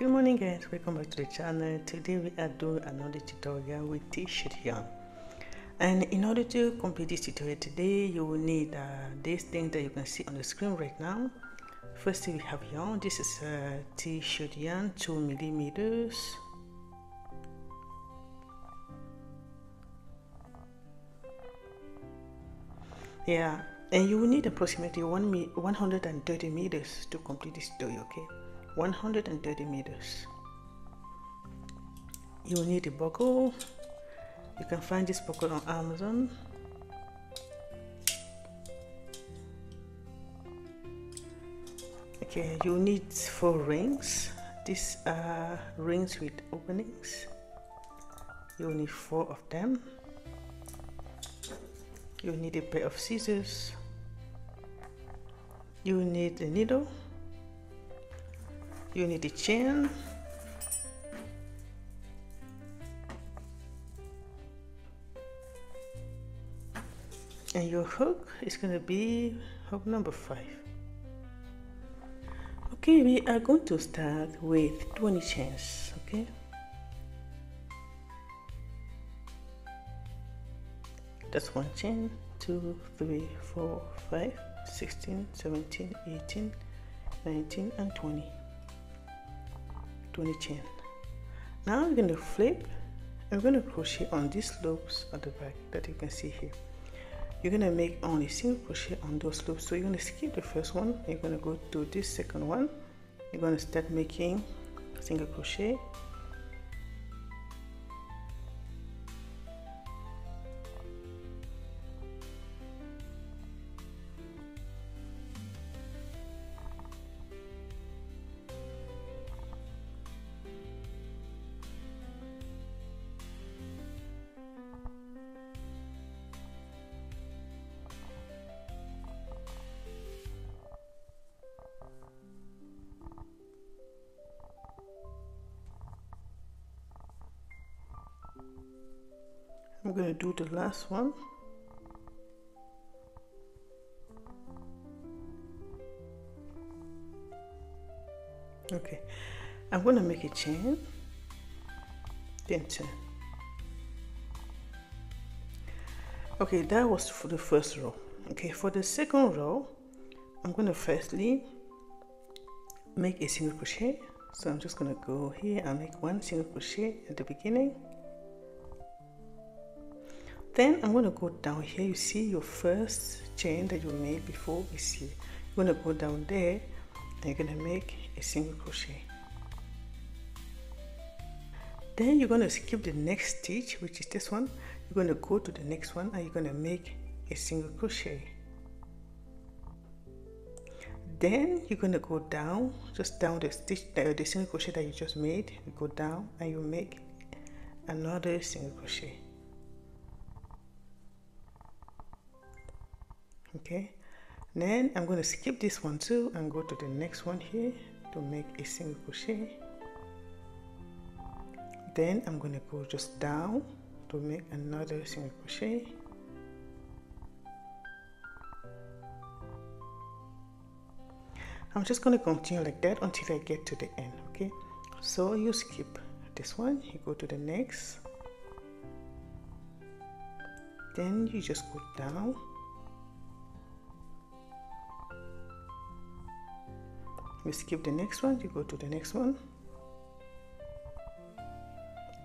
Good morning guys, welcome back to the channel. Today we are doing another tutorial with t-shirt yarn, and in order to complete this tutorial today you will need these things that you can see on the screen right now. First we have yarn. This is t-shirt yarn, 2 millimeters. Yeah, and you will need approximately 130 meters to complete this tutorial. Okay, 130 meters. You will need a buckle. You can find this buckle on Amazon. Okay, you will need 4 rings. These are rings with openings. You will need 4 of them. You will need a pair of scissors. You will need a needle. You need a chain. And your hook is going to be hook number 5. Okay, we are going to start with 20 chains. Okay, that's 1 chain, 2, 3, 4, 5, 16, 17, 18, 19 and 20 chain. Now we're going to flip and we're going to crochet on these loops at the back that you can see here. You're going to make only single crochet on those loops, so you're going to skip the first one. You're going to go to this second one. You're going to start making single crochet. I'm going to do the last one. Okay, I'm going to make a chain, then turn. Okay, that was for the first row. Okay, for the second row, I'm going to firstly make a single crochet. So I'm just going to go here and make 1 single crochet at the beginning. Then I'm going to go down here. You see your first chain that you made before is here. You're going to go down there and you're going to make a single crochet. Then you're going to skip the next stitch, which is this one. You're going to go to the next one and you're going to make a single crochet. Then you're going to go down, just down the stitch, the single crochet that you just made. You go down and you make another single crochet. Okay, then I'm going to skip this one too and go to the next one here to make a single crochet. Then I'm going to go just down to make another single crochet. I'm just going to continue like that until I get to the end. Okay, so you skip this one, you go to the next, then you just go down. You skip the next one, you go to the next one,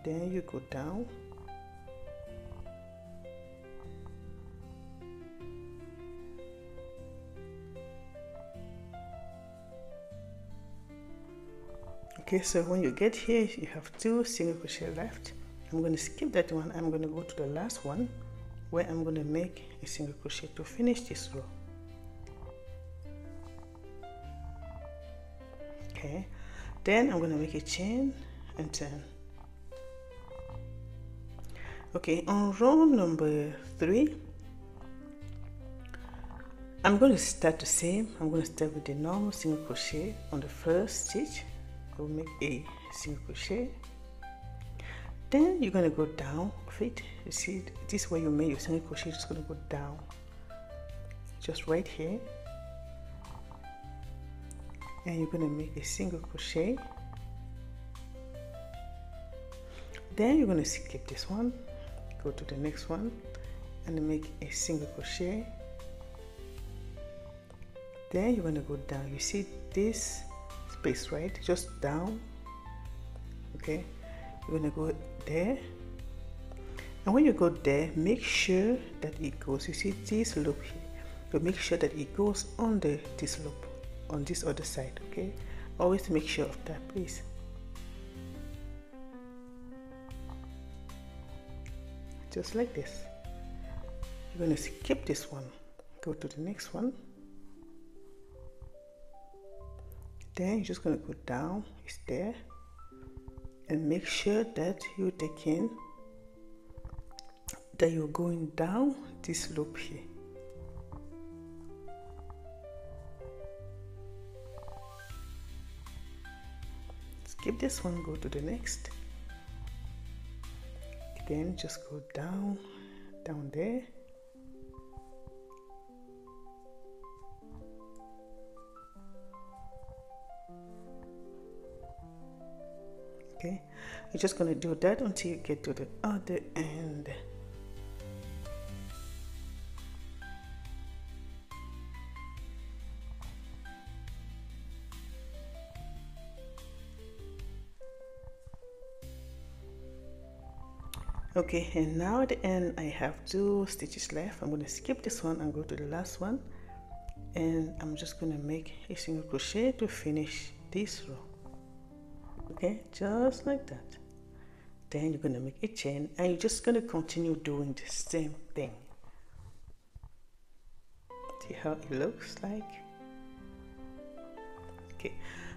then you go down, okay, so when you get here you have 2 single crochet left. I'm going to skip that one. I'm going to go to the last one where I'm going to make a single crochet to finish this row. Okay, then I'm going to make a chain and turn. Okay, on row number 3 I'm going to start the same. I'm going to start with the normal single crochet on the first stitch. I'll make a single crochet, then you're going to go down of it. You see, this is where you made your single crochet. Just going to go down just right here, and you're going to make a single crochet, Then you're going to skip this one, go to the next one and make a single crochet. Then you're going to go down. You see this space, right? Just down. Okay, you're going to go there, and when you go there, make sure that it goes, you see this loop here, so make sure that it goes under this loop on this other side. Okay, always make sure of that, please. Just like this. You're going to skip this one, go to the next one. Then you're just going to go down, it's there, and make sure that you're taking, that you're going down this loop here. Skip this one, go to the next. Then just go down there. Okay, you're just going to do that until you get to the other end. Okay, and now at the end I have 2 stitches left. I'm going to skip this one and go to the last one, and I'm just going to make a single crochet to finish this row. Okay, just like that. Then you're going to make a chain, and you're just going to continue doing the same thing. See how it looks like? Okay,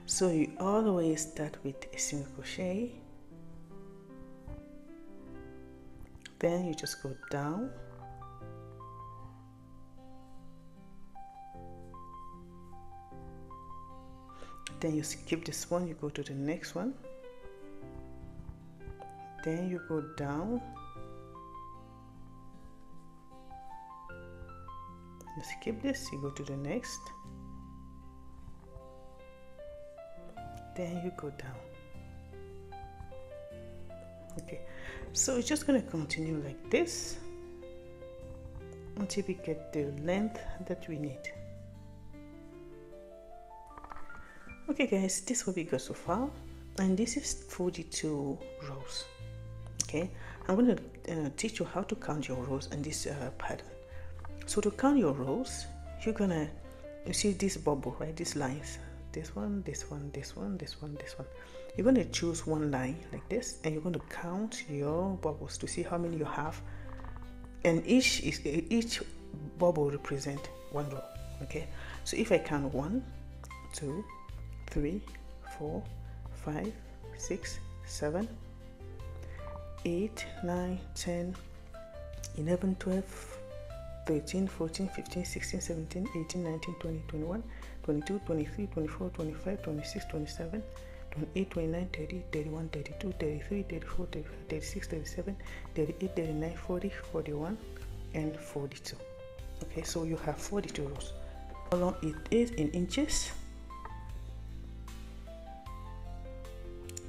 so you always start with a single crochet, then you just go down, then you skip this one, you go to the next one, then you go down, you skip this, you go to the next, then you go down. Okay, so it's just going to continue like this until we get the length that we need. Okay guys, this will be good so far, and this is 42 rows. Okay, I'm going to teach you how to count your rows in this pattern. So to count your rows, you're gonna, you see this bubble, right? These lines, this one, this one, this one, this one, this one. You're going to choose one line like this, and you're going to count your bubbles to see how many you have, and each bubble represent one row. Okay, so if I count 1, 2, 3, 4, 5, 6, 7, 8, 9, 10, 11, 12, 13, 14, 15, 16, 17, 18, 19, 20, 21, 22, 23, 24, 25, 26, 27, 28, 29, 30, 31, 32, 33, 34, 35, 36, 37, 38, 39, 40, 41, and 42. Okay, so you have 42 rows. How long it is in inches?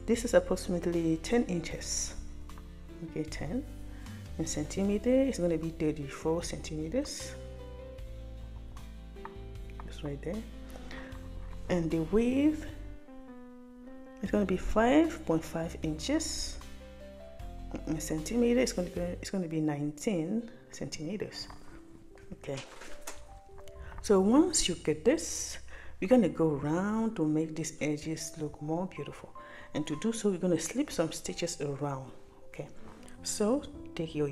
This is approximately 10 inches. Okay, 10. In centimeters, it's going to be 34 centimeters. Just right there. And the width is going to be 5.5 inches. In centimeters, it's going to be 19 centimeters. Okay. So once you get this, we're going to go around to make these edges look more beautiful. And to do so, we're going to slip some stitches around. Okay. So take your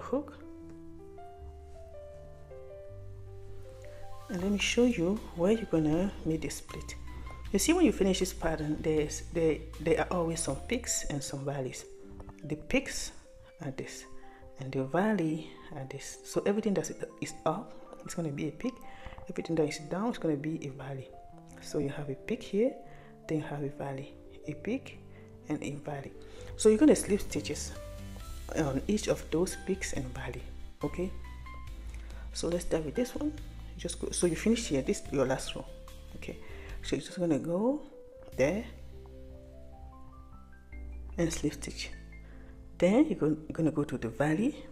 hook, and let me show you where you're gonna make the split. You see, when you finish this pattern, there are always some peaks and some valleys. The peaks are this, and the valley are this. So everything that is up, it's gonna be a peak. Everything that is down is gonna be a valley. So you have a peak here, then you have a valley, a peak and a valley. So you're gonna slip stitches on each of those peaks and valley. Okay, so let's start with this one. Just go, so you finish here, this is your last row. Okay, so you're just gonna go there and slip stitch. Then you're going to go to the valley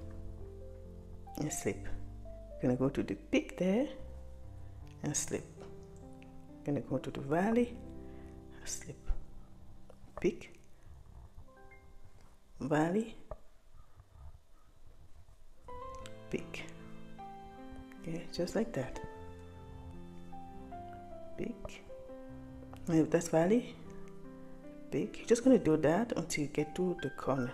and slip. You're going to go to the peak there and slip. You're going to go to the valley and slip. Peak, valley, peak. Okay, just like that. Peak. And if that's valley, peak. You're just going to do that until you get to the corner.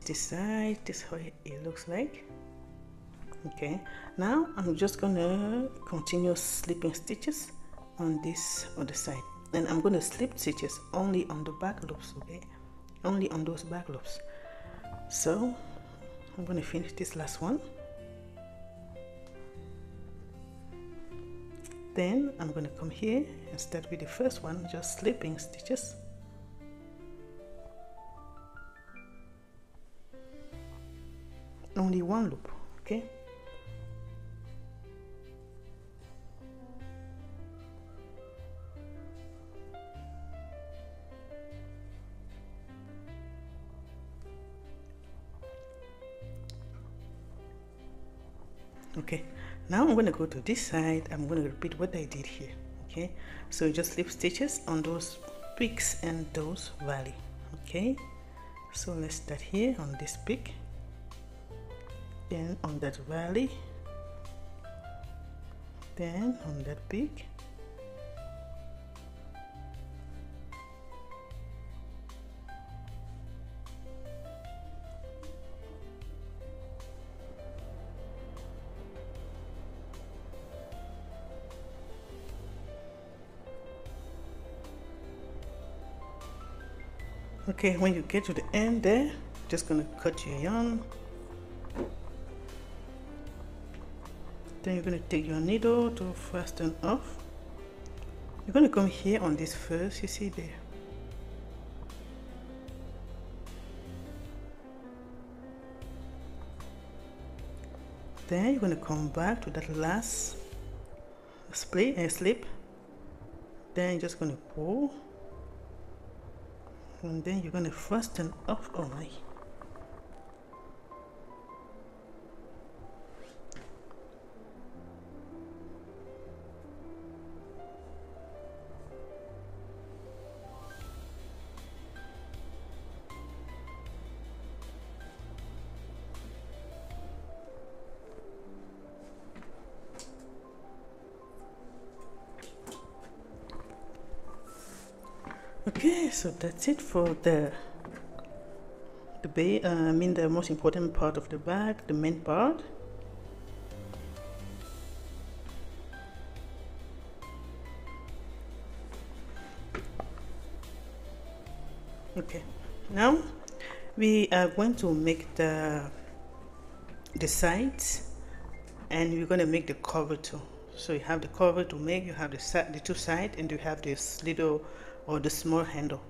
This side, this is how it looks like. Okay, now I'm just gonna continue slipping stitches on this other side, and I'm gonna slip stitches only on the back loops. Okay, only on those back loops. So I'm gonna finish this last one, then I'm gonna come here and start with the first one, just slipping stitches. Only one loop. Okay, okay, now I'm going to go to this side. I'm going to repeat what I did here. Okay, so just slip stitches on those peaks and those valley. Okay, so let's start here on this peak, then on that valley, then on that peak, okay. When you get to the end there, just gonna cut your yarn. Then you're going to take your needle to fasten off. You're going to come here on this first, you see there. Then you're going to come back to that last split and slip. Then you're just going to pull. And then you're going to fasten off. Oh my. Okay, so that's it for the most important part of the bag, the main part. Okay, now we are going to make the sides, and we're going to make the cover too. So you have the cover to make, you have the two sides, and you have this little or the small handle.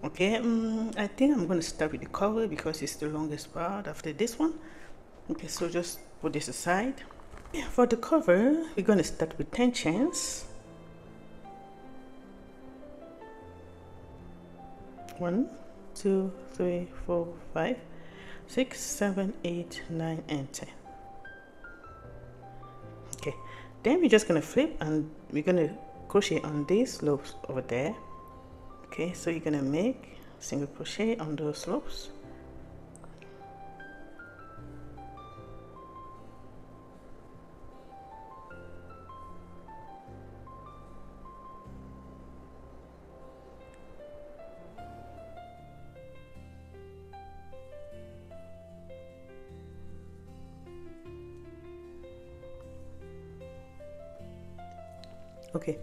Okay, I think I'm going to start with the cover because it's the longest part after this one. Okay, so just put this aside. For the cover, we're going to start with 10 chains. 1, 2, 3, 4, 5, 6, 7, 8, 9, and 10. Okay, then we're just going to flip and we're going to crochet on these loops over there. Okay, so you're gonna make single crochet on those loops. Okay,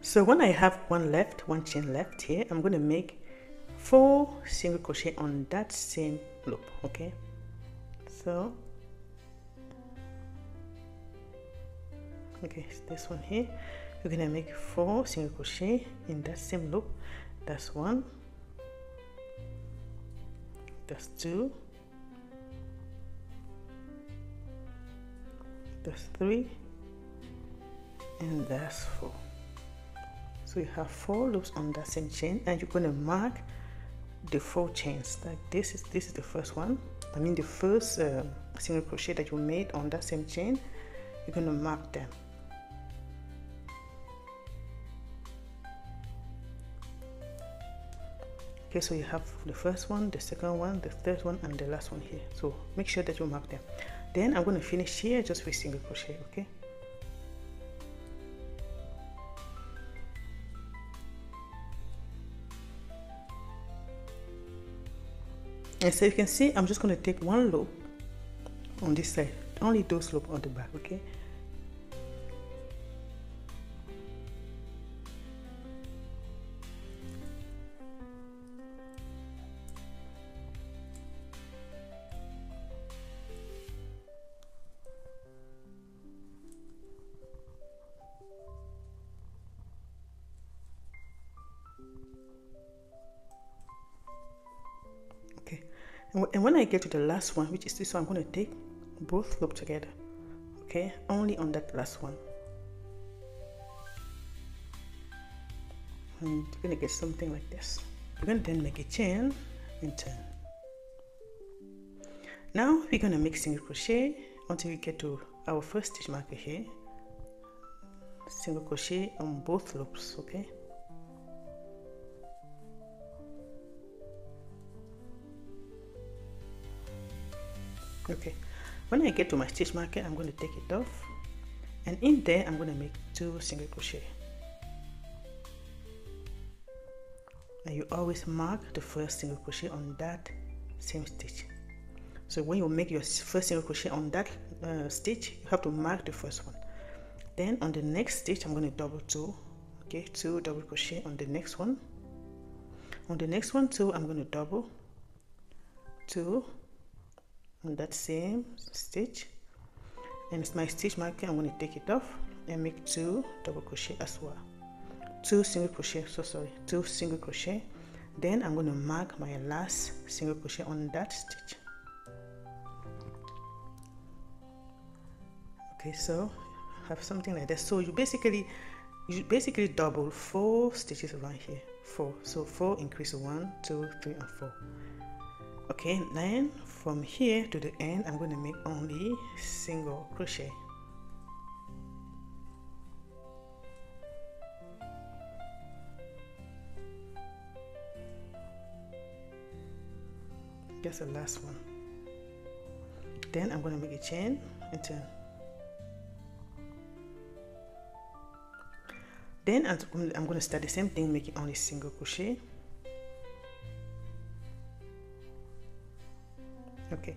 so when I have one chain left here, I'm going to make 4 single crochet on that same loop. Okay, so it's this one here. You're going to make 4 single crochet in that same loop. That's 1, that's 2, that's 3, and that's 4. So you have 4 loops on that same chain, and you're going to mark the 4 chains. Like this is the first one. I mean the first single crochet that you made on that same chain. You're going to mark them. Okay, so you have the first one, the second one, the third one, and the last one here. So make sure that you mark them. Then I'm going to finish here just with single crochet. Okay. And so you can see I'm just going to take 1 loop on this side, only those loops on the back. Okay. And when I get to the last one, which is this one, I'm going to take both loops together. Okay, only on that last one. And you're going to get something like this. You're going to then make a chain and turn. Now we're going to make single crochet until we get to our first stitch marker here. Single crochet on both loops. Okay. Okay, when I get to my stitch marker, I'm going to take it off, and in there I'm going to make 2 single crochet. And you always mark the first single crochet on that same stitch. So when you make your first single crochet on that stitch, you have to mark the first one. Then on the next stitch, I'm going to double 2. Okay, 2 double crochet on the next one. On the next one too, I'm going to double 2 on that same stitch, and it's my stitch marker. I'm going to take it off and make 2 double crochet as well, 2 single crochet, 2 single crochet. Then I'm going to mark my last single crochet on that stitch. Okay, so have something like that. So you basically double 4 stitches around here, 4. So 4 increase 1, 2, 3, and 4. Okay, then from here to the end, I'm going to make only single crochet. That's the last one. Then I'm going to make a chain and turn. Then I'm going to start the same thing, making only single crochet. Okay,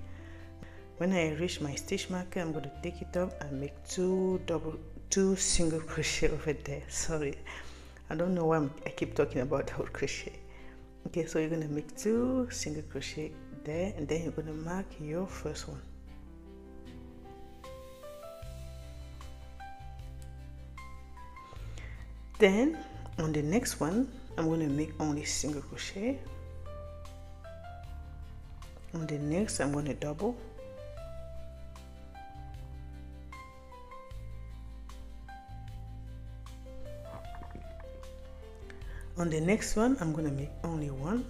when I reach my stitch marker, I'm going to take it up and make 2 single crochet over there. Sorry, I don't know why I keep talking about double crochet. Okay, so you're going to make 2 single crochet there, and then you're going to mark your first one. Then on the next one, I'm going to make only single crochet. On the next, I'm going to double. On the next one, I'm going to make only 1.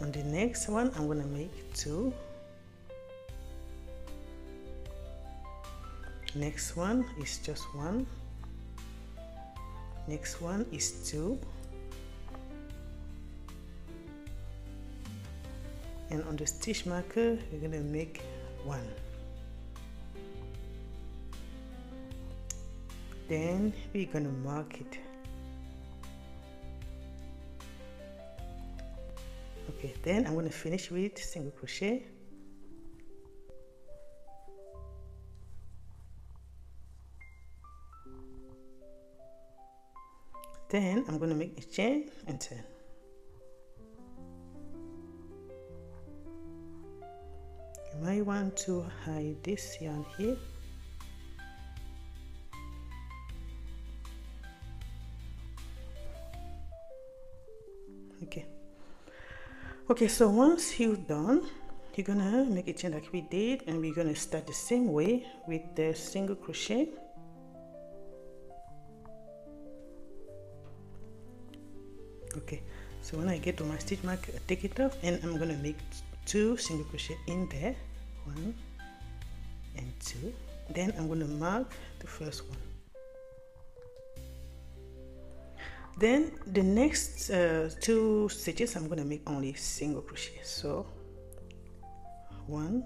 On the next one, I'm going to make 2. Next one is just 1. Next one is 2. And on the stitch marker, we're going to make 1. Then we're going to mark it. Okay, then I'm going to finish with single crochet. Then I'm going to make a chain and turn. You might want to hide this yarn here. Okay, so once you're done, you're gonna make a chain like we did, and we're gonna start the same way with the single crochet. Okay, so when I get to my stitch mark, I take it off and I'm gonna make 2 single crochet in there, 1 and 2. Then I'm gonna mark the first one. Then the next 2 stitches I'm gonna make only single crochet. So 1,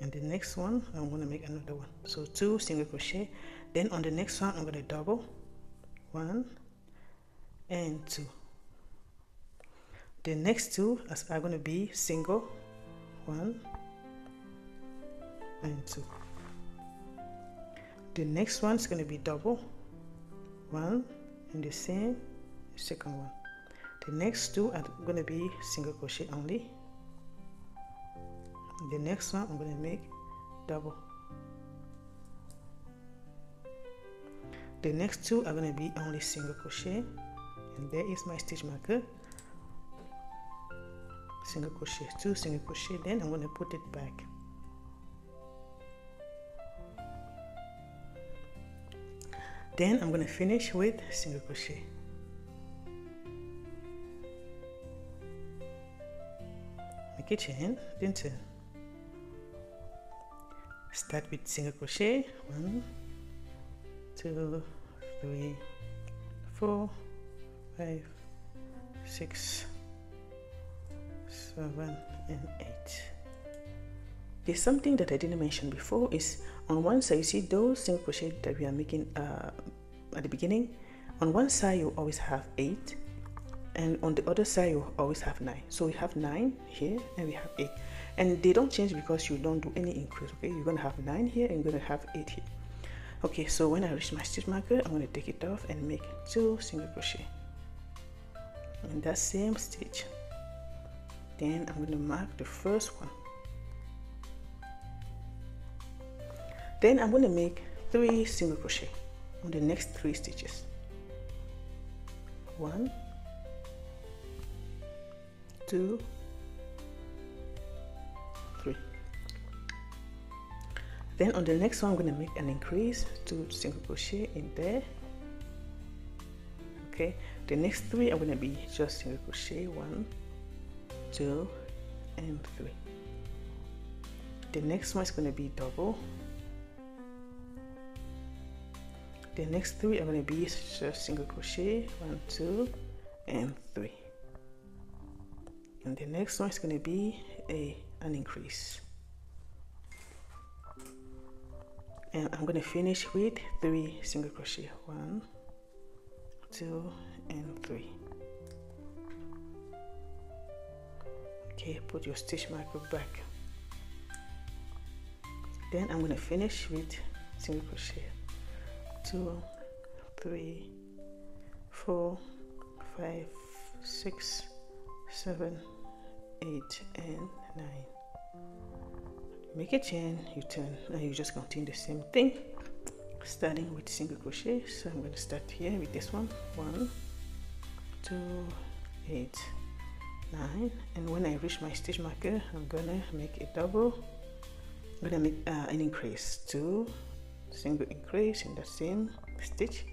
and the next one I'm gonna make another one. So 2 single crochet. Then on the next one I'm gonna double 1 and 2. The next 2 are gonna be single 1 and 2. The next one is gonna be double 1 and the same second one. The next 2 are going to be single crochet only. The next one I'm going to make double. The next 2 are going to be only single crochet, and there is my stitch marker. Single crochet, 2 single crochet, then I'm going to put it back. Then I'm going to finish with single crochet. Make a chain, then turn. Start with single crochet. 1, 2, 3, 4, 5, 6, 7, and 8. There's something that I didn't mention before is on one side, you see those single crochet that we are making at the beginning. On one side you always have 8, and on the other side you always have 9. So we have 9 here and we have 8, and they don't change because you don't do any increase. Okay, you're gonna have 9 here and you're gonna have 8 here. Okay, so when I reach my stitch marker, I'm gonna take it off and make 2 single crochet in that same stitch. Then I'm gonna mark the first one. Then I'm going to make 3 single crochet on the next 3 stitches. 1, 2, 3. Then on the next one I'm going to make an increase, 2 single crochet in there. Okay, the next 3 are going to be just single crochet, 1, 2, and 3. The next one is going to be double. The next 3 are going to be just single crochet, 1, 2, and 3. And the next one is going to be an increase. And I'm going to finish with 3 single crochet, 1, 2, and 3. Okay, put your stitch marker back. Then I'm going to finish with single crochet. 2, 3, 4, 5, 6, 7, 8, and 9. Make a chain, you turn, and you just continue the same thing, starting with single crochet. So I'm going to start here with this one, 1, 2, 8, 9, and when I reach my stitch marker, I'm gonna make a double. I'm gonna make an increase, 2 single increase in the same stitch.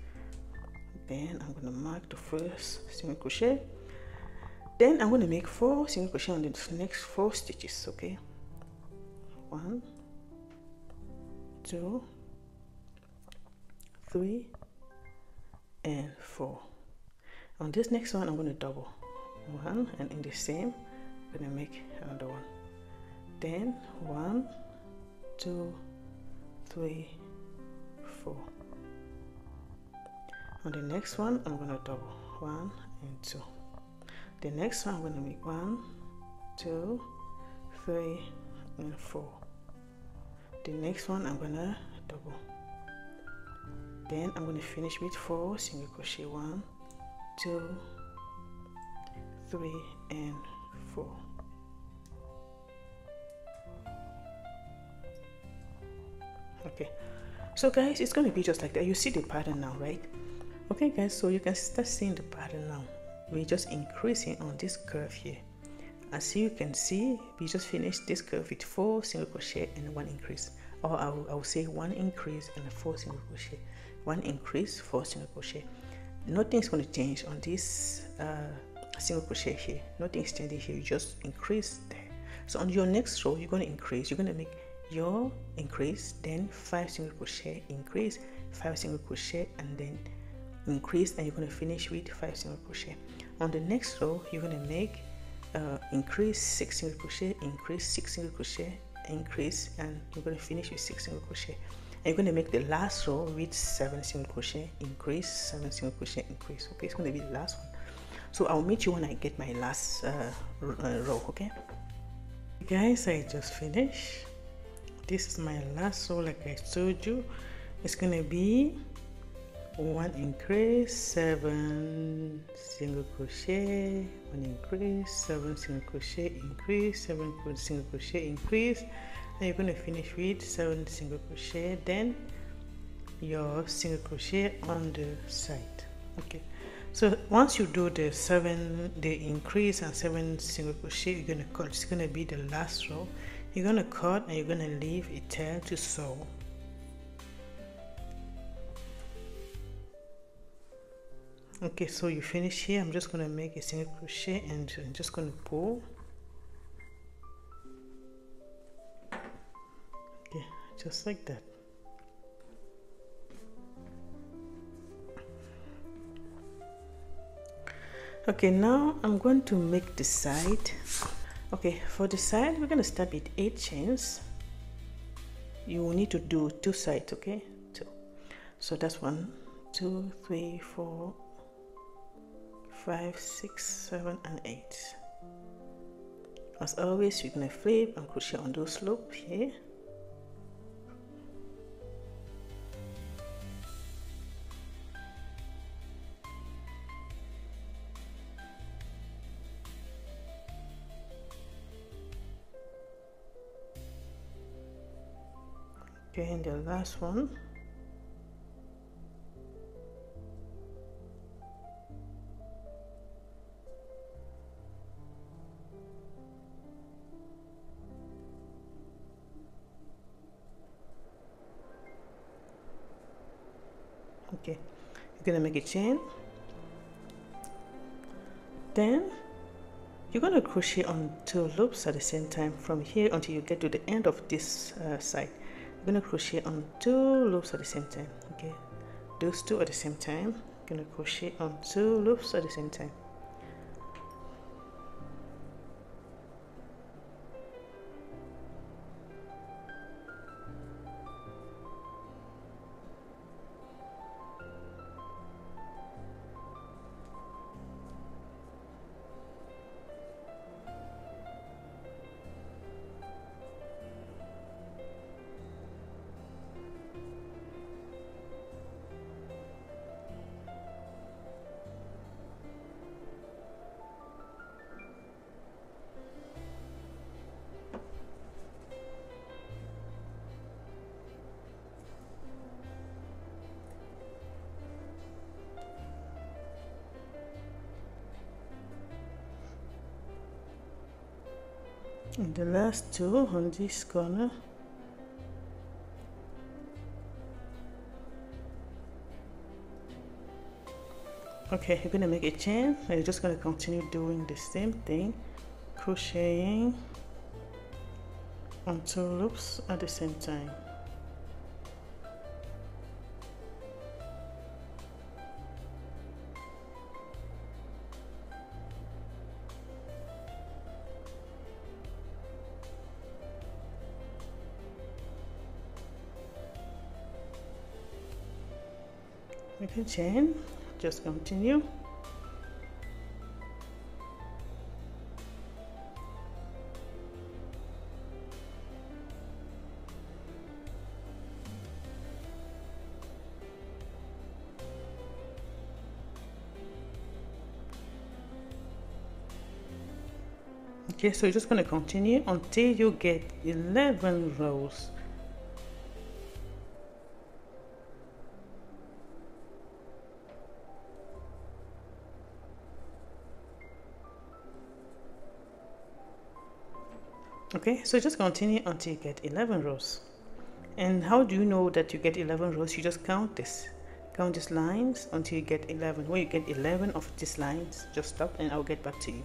Then I'm going to mark the first single crochet. Then I'm going to make 4 single crochet on the next 4 stitches. Okay, 1, 2, 3, and 4. On this next one I'm going to double 1, and in the same I'm going to make another one. Then 1, 2, 3, 4. On the next one I'm going to double 1 and 2. The next one I'm going to make 1, 2, 3, and 4. The next one I'm going to double. Then I'm going to finish with 4 single crochet, 1, 2, 3, and 4. Okay, so guys, it's going to be just like that. You see the pattern now, right? Okay guys, so you can start seeing the pattern now. We're just increasing on this curve here. As you can see, we just finished this curve with 4 single crochet and 1 increase, or I will say 1 increase and 4 single crochet, 1 increase, 4 single crochet. nothing's going to change on this single crochet here. Nothing's changing here. You just increase there. So on your next row, you're going to increase. You're going to make your increase, then 5 single crochet, increase, 5 single crochet, and then increase, and you're going to finish with 5 single crochet. On the next row, you're going to make increase, 6 single crochet, increase, 6 single crochet, increase, and you're going to finish with 6 single crochet. And you're going to make the last row with 7 single crochet, increase, 7 single crochet, increase. Okay, it's going to be the last one. So I'll meet you when I get my last row. Okay guys, I just finished. This is my last row. Like I told you, it's going to be 1 increase, 7 single crochet, 1 increase, 7 single crochet, increase, 7 single crochet, increase, and you're going to finish with 7 single crochet, then your single crochet on the side. Okay, so once you do the increase and 7 single crochet, you're going to cut. It's going to be the last row. You're going to cut and you're going to leave a tail to sew. Okay, so you finish here. I'm just going to make a single crochet and I'm just going to pull. Okay, just like that. Okay, now I'm going to make the side. Okay, for the side, we're going to start with 8 chains. You will need to do 2 sides, okay? 2. So that's 1, 2, 3, 4, 5, 6, 7, and 8. As always, you're going to flip and crochet on those loops here. Okay, and the last one. Okay, you're gonna make a chain, then you're gonna crochet on 2 loops at the same time from here until you get to the end of this side. You're gonna crochet on 2 loops at the same time. Okay, those 2 at the same time. You're gonna crochet on 2 loops at the same time. And the last 2 on this corner. Okay, you're gonna make a chain and you're just gonna continue doing the same thing, crocheting on 2 loops at the same time. Make a chain, just continue. Okay, so you're just going to continue until you get 11 rows. Okay, so just continue until you get 11 rows. And how do you know that you get 11 rows? You just count this. Count these lines until you get 11. When you get 11 of these lines, just stop and I'll get back to you.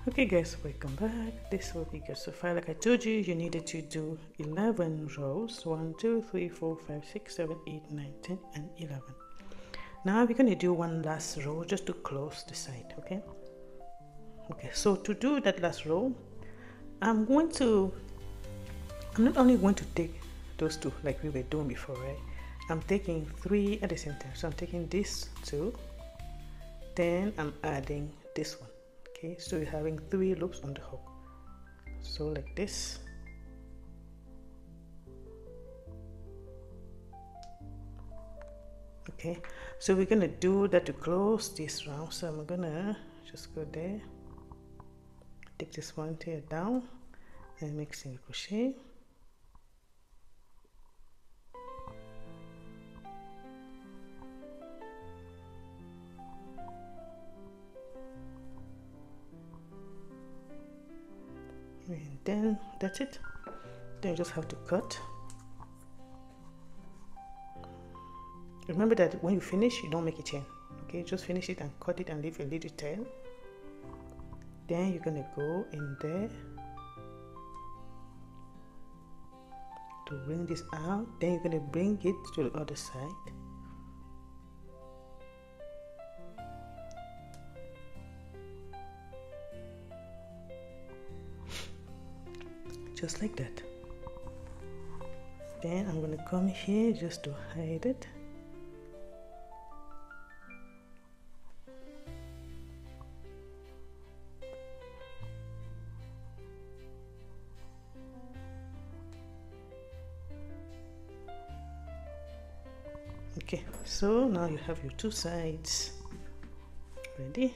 Okay guys, welcome back. This will be good so far. Like I told you, you needed to do 11 rows. 1 2 3 4 5 6 7 8 9 10 and 11. Now we're going to do one last row just to close the side. Okay, so to do that last row, I'm not only going to take those two like we were doing before, right? I'm taking 3 at the same time. So I'm taking this 2, then I'm adding this one. Okay, so you're having 3 loops on the hook. So like this. Okay, so we're gonna do that to close this round. So I'm gonna just go there, take this one here down and make single crochet. And then that's it. Then you just have to cut. Remember that when you finish, you don't make a chain. Okay, just finish it and cut it and leave a little tail. Then you're gonna go in there to bring this out. Then you're gonna bring it to the other side. Just like that. Then I'm going to come here just to hide it. Okay, so now you have your 2 sides ready.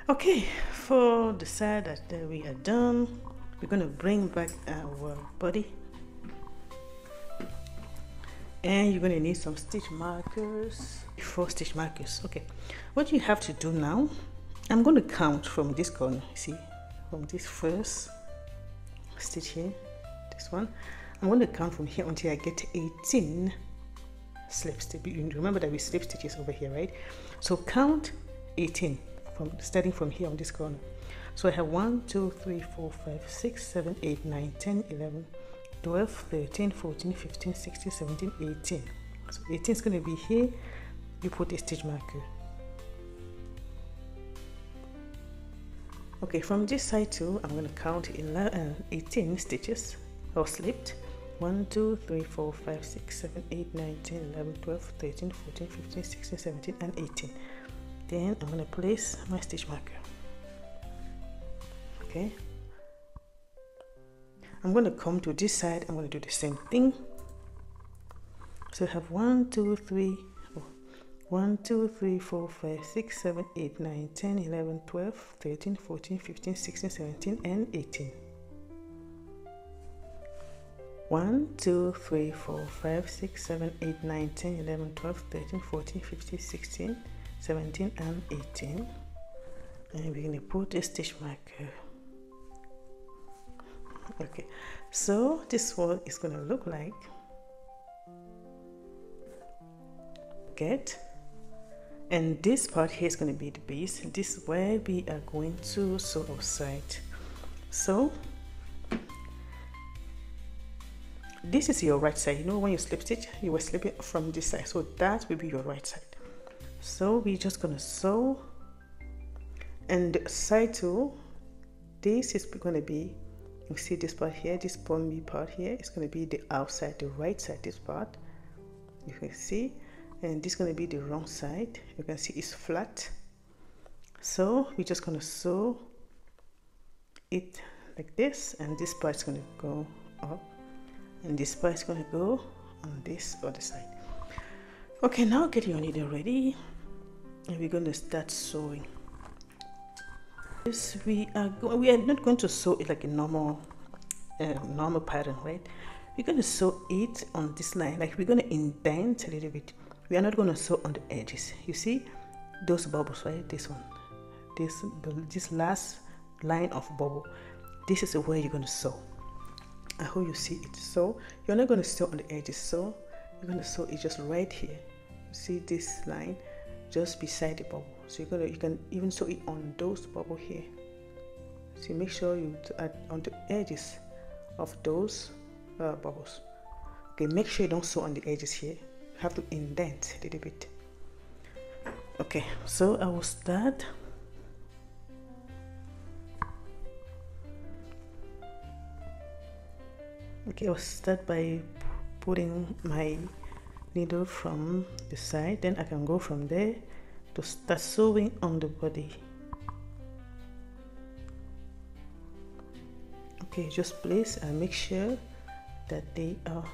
Okay, for the side that we are done, we're going to bring back our body, and you're going to need some stitch markers. 4 stitch markers. Okay, what you have to do now, I'm going to count from this corner. See, from this first stitch here, this one, I'm going to count from here until I get 18 slip stitches. Remember that we slip stitches over here, right? So count 18 starting from here on this corner. So I have 1 2 3 4 5 6 7 8 9 10 11 12 13 14 15 16 17 18. So 18 is going to be here. You put a stitch marker. Okay, from this side too, I'm going to count 18 stitches or slipped. 1 2 3 4 5 6 7 8 9 10 11 12 13 14 15 16 17 and 18. Then I'm going to place my stitch marker. Okay, I'm going to come to this side. I'm going to do the same thing. So I have 1 2 3 4 5 6 7 8 9 10 11 12 13 14 15 16 17 and 18. 1 2 3 4 5 6 7 8 9 10 11 12 13 14 15 16 17 and 18, and we're going to put a stitch marker. Okay, so this one is going to look like and this part here is going to be the base. This is where we are going to sew our side. So this is your right side. You know, when you slip stitch, you were slipping from this side, so that will be your right side. So we're just gonna sew, and the side two, this is going to be, you see this part here, this pommy part here is going to be the outside, the right side, this part you can see, and this is going to be the wrong side. You can see it's flat. So we're just going to sew it like this, and this part is going to go up, and this part is going to go on this other side. Okay, now get your needle ready, and we're going to start sewing. This we are not going to sew it like a normal pattern, right? We're going to sew it on this line, like we're going to indent a little bit. We are not going to sew on the edges. You see those bubbles, right? This one, this last line of bubble, this is where you're going to sew. I hope you see it. So you're not going to sew on the edges. So you're going to sew it just right here. See this line just beside the bubble, so you can even sew it on those bubble here. So make sure you add on the edges of those bubbles. Okay, make sure you don't sew on the edges here. You have to indent a little bit. Okay, so I will start. Okay, I'll start by putting my needle from the side, then I can go from there to start sewing on the body. Okay, just place and make sure that they are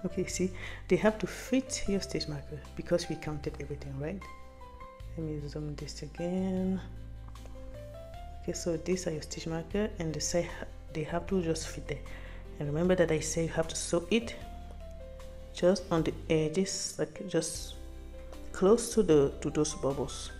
okay. See, they have to fit your stitch marker because we counted everything, right? Let me zoom this again. Okay, so these are your stitch marker, and the side they have to just fit there. And remember that I say you have to sew it just on the edges, like just close to those bubbles.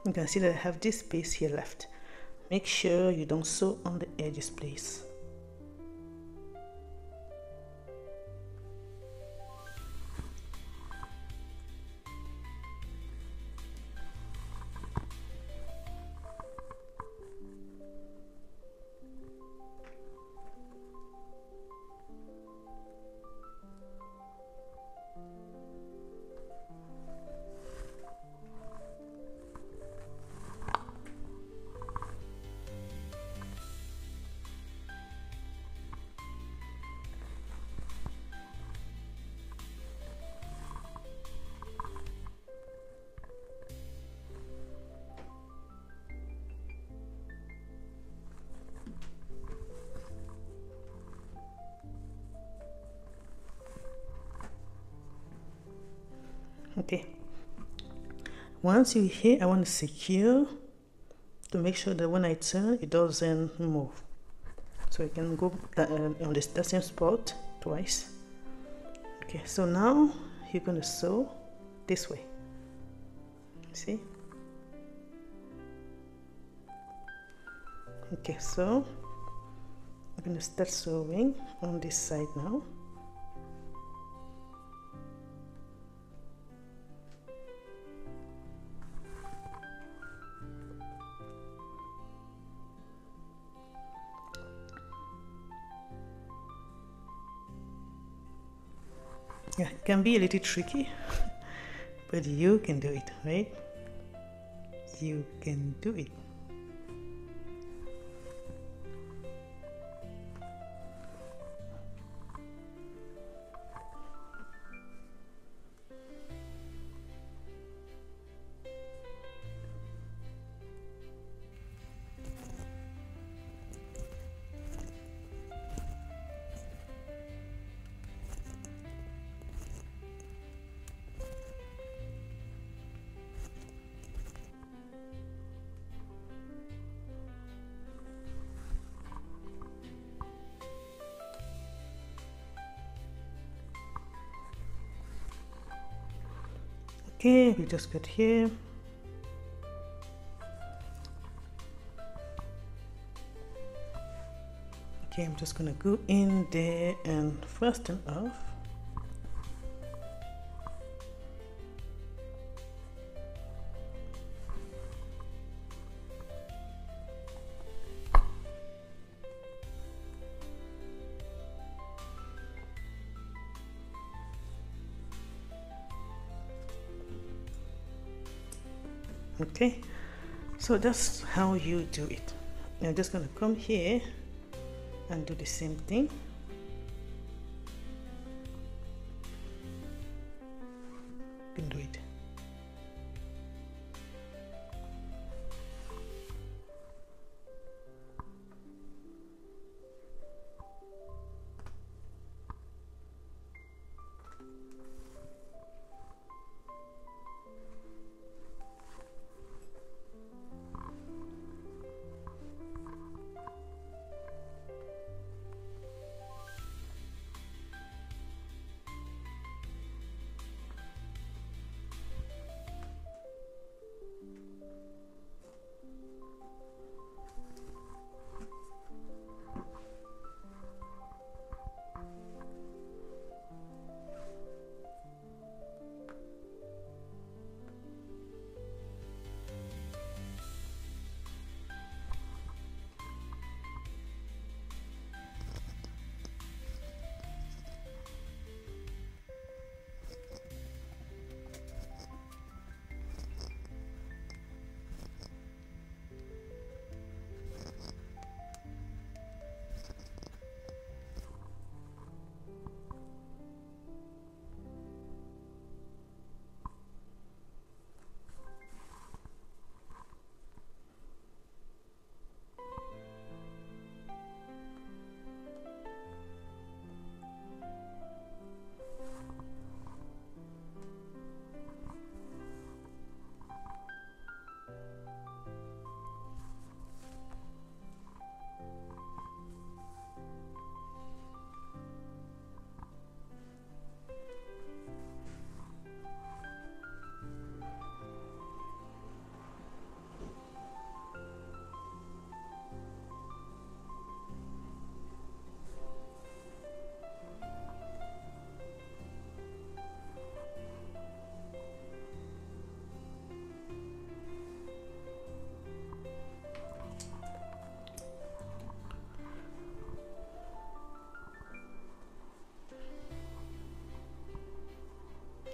You can see that I have this space here left. Make sure you don't sew on the edges, please. Okay, once you're here, I want to secure to make sure that when I turn it doesn't move, so you can go on the same spot twice. Okay, so now you're going to sew this way. See? Okay, so I'm going to start sewing on this side now. Yeah, it can be a little tricky, but you can do it, right? You can do it. Okay, we just got here. Okay, I'm just gonna go in there and fasten off. Okay, so that's how you do it. I'm just gonna come here and do the same thing. You can do it.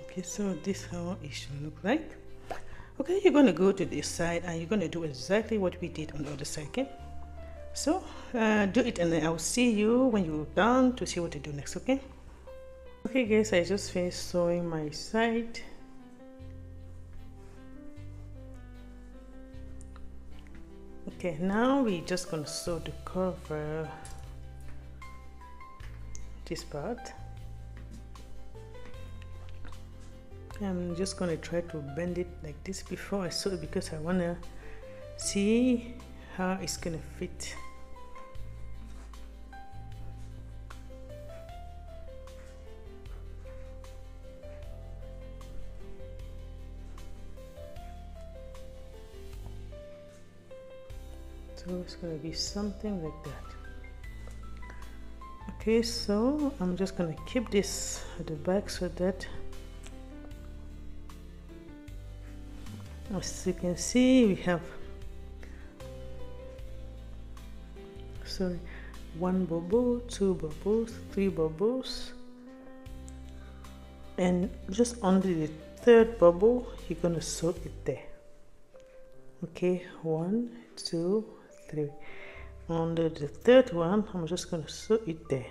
Okay, so this is how it should look like. Okay, you're going to go to this side and you're going to do exactly what we did on the other side. Okay, so do it and then I'll see you when you're done to see what to do next. Okay. Okay guys, I just finished sewing my side. Okay, now we're just going to sew the cover, this part. I'm just going to try to bend it like this before I sew it because I want to see how it's going to fit. So it's going to be something like that. Okay, so I'm just going to keep this at the back so that, as you can see, we have one bubble, two bubbles, three bubbles, and just under the third bubble you're going to sew it there. Okay, 1, 2, 3. Under the third one I'm just going to sew it there.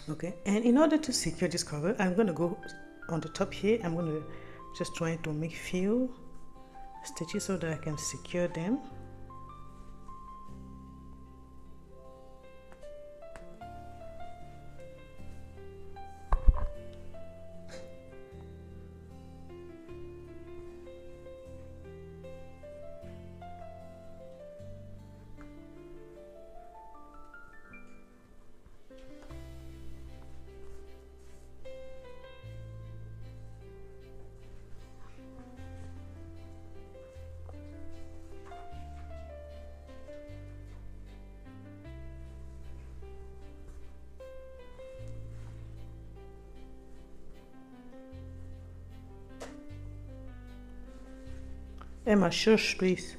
Okay, and in order to secure this cover, I'm going to go on the top here. I'm going to just try to make few stitches so that I can secure them. Emma, shush, please.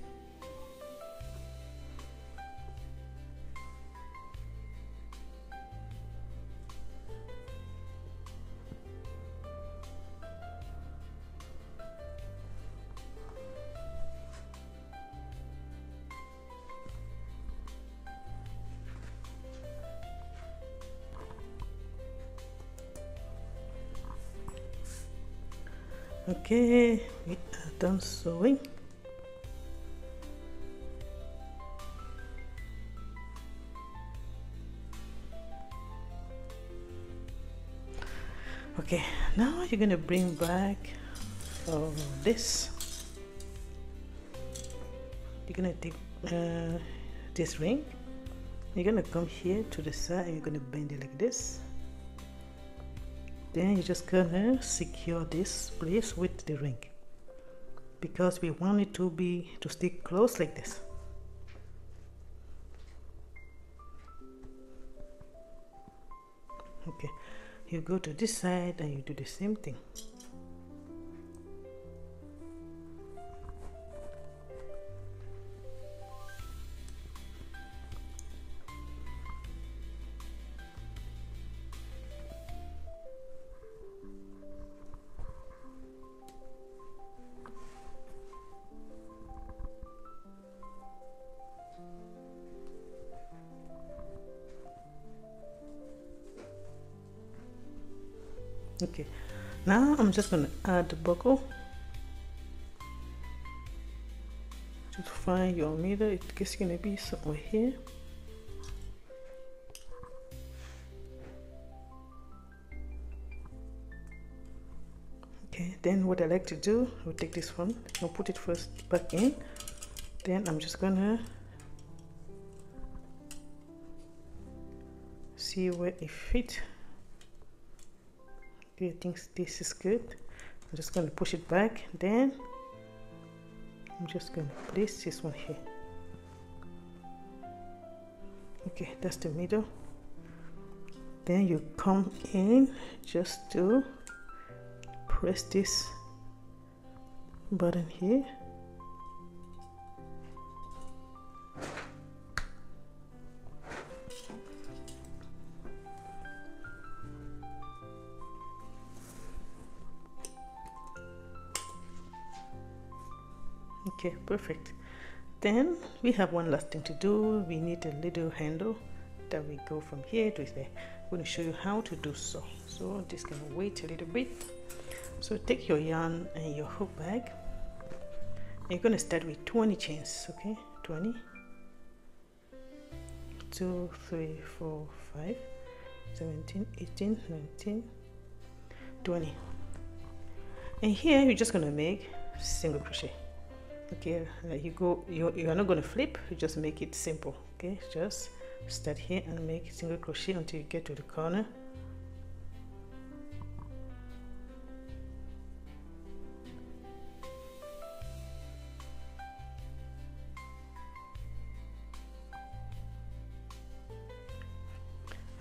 Okay, we are done sewing. Okay, now you're gonna bring back this. You're gonna take this ring. You're gonna come here to the side and you're gonna bend it like this. Then you're just gonna secure this place with the ring because we want it to stick close like this. Okay, you go to this side and you do the same thing. Okay, now I'm just going to add the buckle. To find your middle, it's going to be somewhere here. Okay, then what I like to do, I'll take this one, I'll put it first back in, then I'm just gonna see where it fits. Okay, I think this is good. I'm just gonna push it back, then I'm just gonna place this one here. Okay, that's the middle. Then you come in just to press this button here. Okay, perfect. Then we have one last thing to do. We need a little handle that we go from here to there. I'm going to show you how to do so. So this can wait a little bit. So take your yarn and your hook bag. You're going to start with 20 chains, okay? 20, 2, 3, 4, 5, 17, 18, 19, 20. And here you're just going to make single crochet. Okay, you are not going to flip, you just make it simple. Okay, just start here and make single crochet until you get to the corner.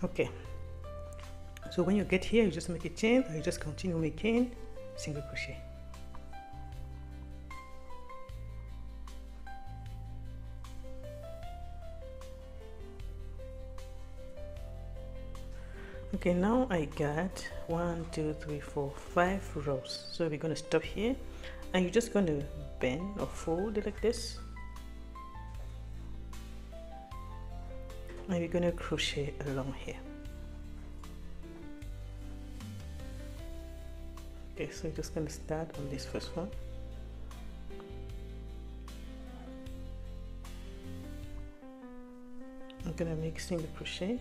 Okay, so when you get here, you just make a chain and you just continue making single crochet. Okay, now I got 1, 2, 3, 4, 5 rows. So we're going to stop here and you're just going to bend or fold it like this. And we're going to crochet along here. Okay, so you're just going to start on this first one. I'm going to make single crochet.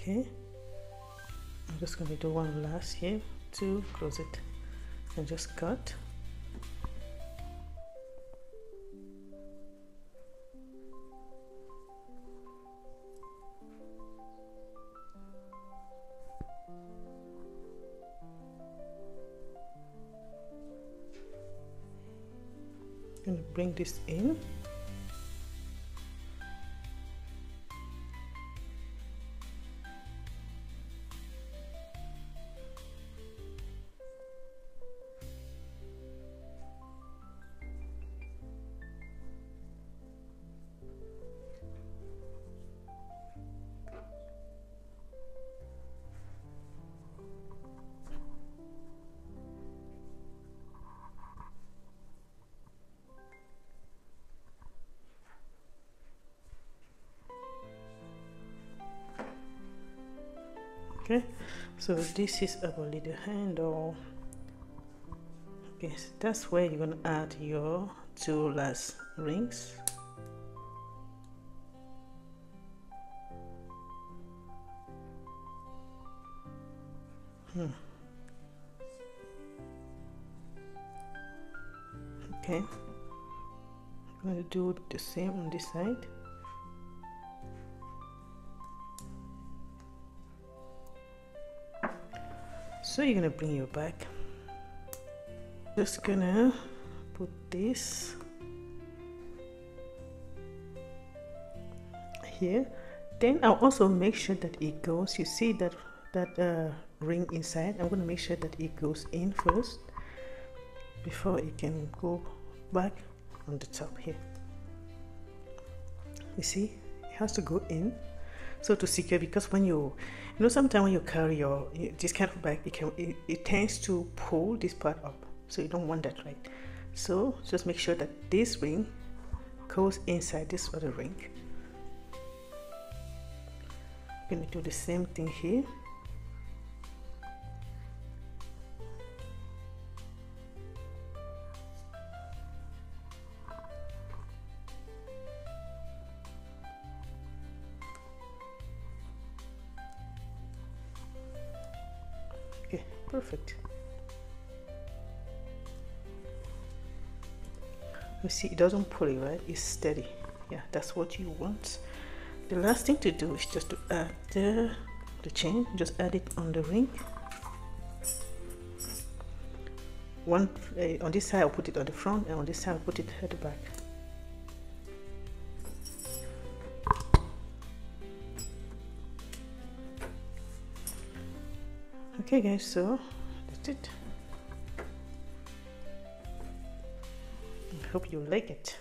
Okay, I'm just going to do one last here to close it and just cut. I'm going to bring this in. Okay, so this is our little handle. Okay, so that's where you're going to add your 2 last rings. Okay, I'm going to do the same on this side. So you're gonna bring your back. Just gonna put this here. Then I'll also make sure that it goes. You see that ring inside. I'm gonna make sure that it goes in first before it can go back on the top here. You see, has to go in, so to secure, because when you know sometimes when you carry your this kind of bag, it tends to pull this part up, so you don't want that, right? So just make sure that this ring goes inside this other ring. I'm going to do the same thing here. Okay, perfect. You see, it doesn't pull it, right? It's steady. Yeah, that's what you want. The last thing to do is just to add the chain. Just add it on the ring. One on this side I'll put it on the front, and on this side I'll put it at the back. Okay guys, so that's it. I hope you like it.